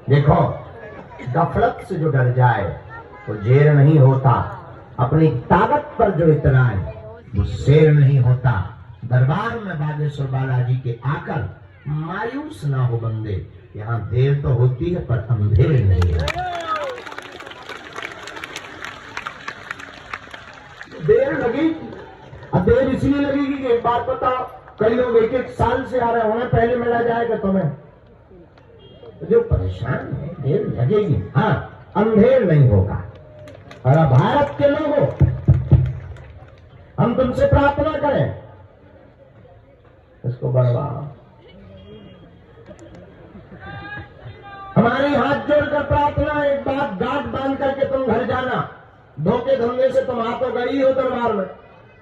देखो, गफलत से जो डर जाए वो जेर नहीं होता, अपनी ताकत पर जो इतराए वो शेर नहीं होता। दरबार में बागेश्वर बालाजी के आकर मायूस ना हो बंदे, यहाँ देर तो होती है पर अंधेर नहीं है। देर लगेगी, अब देर इसलिए लगेगी कि एक बात बताओ, कई लोग एक एक साल से आ रहे, उन्हें पहले मिला जाएगा तुम्हें, जो परेशान है देर लगेगी, हाँ अंधेर नहीं होगा। और भारत के लोगों, हम तुमसे प्रार्थना करें, इसको बढ़वाओ, हमारी हाथ जोड़कर प्रार्थना, एक बात गांठ बांध करके तुम घर जाना। धोखे धंधे से तुम आ तो गई हो दरबार में,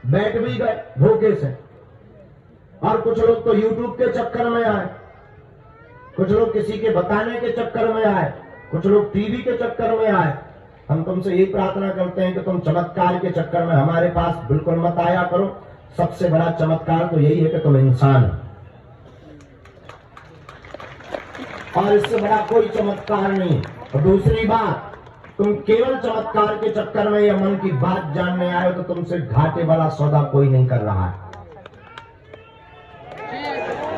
बैठ भी गए धोखे से, और कुछ लोग तो यूट्यूब के चक्कर में आए, कुछ लोग किसी के बताने के चक्कर में आए, कुछ लोग टीवी के चक्कर में आए। हम तुमसे यही प्रार्थना करते हैं कि तुम चमत्कार के चक्कर में हमारे पास बिल्कुल मत आया करो। सबसे बड़ा चमत्कार तो यही है कि तुम इंसान हो, और इससे बड़ा कोई चमत्कार नहीं। और दूसरी बात, तुम केवल चमत्कार के चक्कर में या मन की बात जानने आए हो तो तुमसे घाटे वाला सौदा कोई नहीं कर रहा है।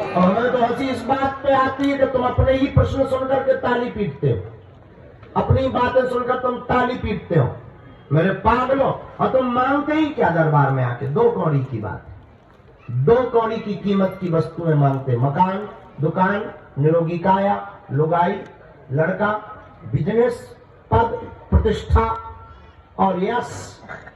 और हमें तो हंसी इस बात पे आती है कि तुम अपने ही प्रश्न सुनकर के ताली पीटते हो, अपनी बातें सुनकर तुम ताली पीटते हो, मेरे पागलों। और तुम मांगते ही क्या दरबार में आके? 2 कौड़ी की बात, 2 कौड़ी की कीमत की वस्तुएं मांगते, मकान, दुकान, निरोगी काया, लुगाई, लड़का, बिजनेस, पद, प्रतिष्ठा और यश,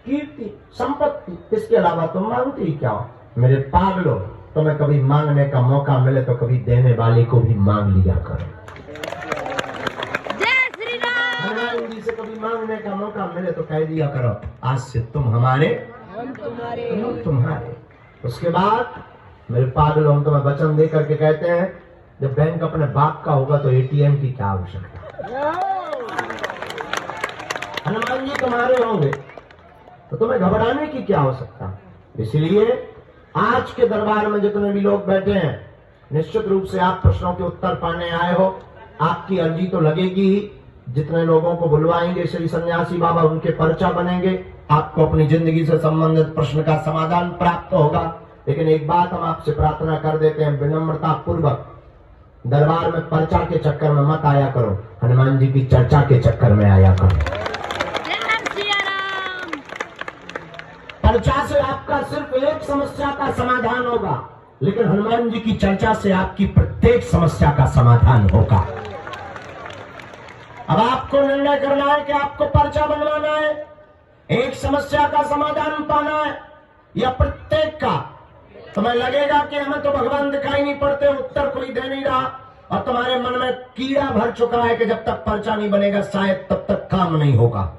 कीर्ति, संपत्ति। इसके अलावा तुम मांगते ही क्या हो? मेरे पागलों, तुम्हें कभी मांगने का मौका मिले तो कभी देने वाले को भी मांग लिया करो। जय श्री राम। हनुमान जी से कभी मांगने का मौका मिले तो कह दिया करो, आज से तुम हमारे, हम तुम्हारे, हम तुम्हारे। उसके बाद मेरे पागलों, हम तुम्हें वचन दे करके कहते हैं, जब बैंक अपने बाप का होगा तो एटीएम की क्या आवश्यकता? हनुमान जी तुम्हारे होंगे तो तुम्हें घबराने की क्या आवश्यकता? इसलिए आज के दरबार में जितने भी लोग बैठे हैं, निश्चित रूप से आप प्रश्नों के उत्तर पाने आए हो, आपकी अर्जी तो लगेगी ही। जितने लोगों को बुलवाएंगे श्री सन्यासी बाबा, उनके पर्चा बनेंगे, आपको अपनी जिंदगी से संबंधित प्रश्न का समाधान प्राप्त होगा। लेकिन एक बात हम आपसे प्रार्थना कर देते हैं विनम्रता पूर्वक, दरबार में पर्चा के चक्कर में मत आया करो, हनुमान जी की चर्चा के चक्कर में आया करो। पर्चा से आपका सिर्फ एक समस्या का समाधान होगा, लेकिन हनुमान जी की चर्चा से आपकी प्रत्येक समस्या का समाधान होगा। अब आपको निर्णय करना है कि आपको पर्चा बनवाना है, एक समस्या का समाधान पाना है, या प्रत्येक का। तुम्हें लगेगा कि हमें तो भगवान दिखाई नहीं पड़ते, उत्तर कोई दे नहीं रहा, और तुम्हारे मन में कीड़ा भर चुका है कि जब तक पर्चा नहीं बनेगा शायद तब तक काम नहीं होगा।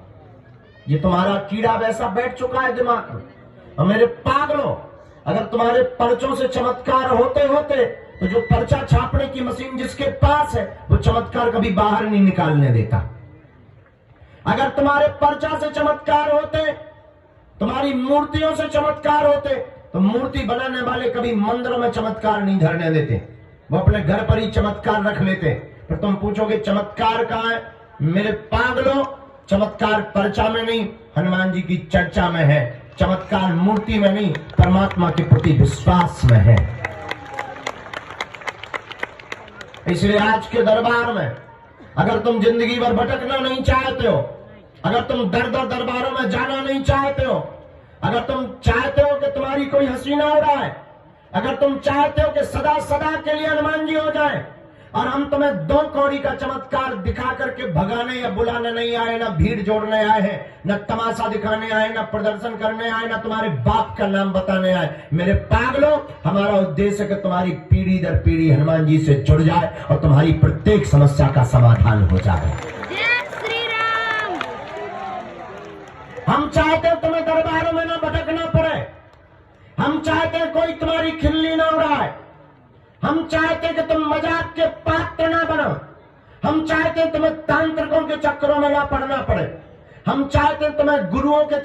ये तुम्हारा कीड़ा वैसा बैठ चुका है दिमाग में। और मेरे पागलों, अगर तुम्हारे पर्चों से चमत्कार होते होते तो जो पर्चा छापने की मशीन जिसके पास है वो चमत्कार कभी बाहर नहीं निकालने देता। अगर तुम्हारे पर्चा से चमत्कार होते, तुम्हारी मूर्तियों से चमत्कार होते, तो मूर्ति बनाने वाले कभी मंदिरों में चमत्कार नहीं धरने देते, वो अपने घर पर ही चमत्कार रख लेते। फिर तुम पूछोगे चमत्कार कहां है? मेरे पागलों, चमत्कार पर्चा में नहीं, हनुमान जी की चर्चा में है। चमत्कार मूर्ति में नहीं, परमात्मा के प्रति विश्वास में है। इसलिए आज के दरबार में अगर तुम जिंदगी भर भटकना नहीं चाहते हो, अगर तुम दर दर दरबारों में जाना नहीं चाहते हो, अगर तुम चाहते हो कि तुम्हारी कोई हंसी ना उड़ाए, अगर तुम चाहते हो कि सदा सदा के लिए हनुमान जी हो जाए, और हम तुम्हें 2 कौड़ी का चमत्कार दिखा करके भगाने या बुलाने नहीं आए, ना भीड़ जोड़ने आए हैं, न तमाशा दिखाने आए, ना प्रदर्शन करने आए, ना तुम्हारे बाप का नाम बताने आए। मेरे पागलों, हमारा उद्देश्य है कि तुम्हारी पीढ़ी दर पीढ़ी हनुमान जी से जुड़ जाए और तुम्हारी प्रत्येक समस्या का समाधान हो जाए। जय श्री राम। हम चाहते हैं तुम्हें दरबारों में ना भटकना पड़े, हम चाहते हैं कोई तुम्हारी खिल्ली ना उड़ाए, हम चाहते हैं कि तुम मजाक के पात्र ना बनो, हम चाहते हैं तुम्हें तांत्रिकों के चक्करों में ना पड़ना पड़े, हम चाहते हैं तुम्हें गुरुओं के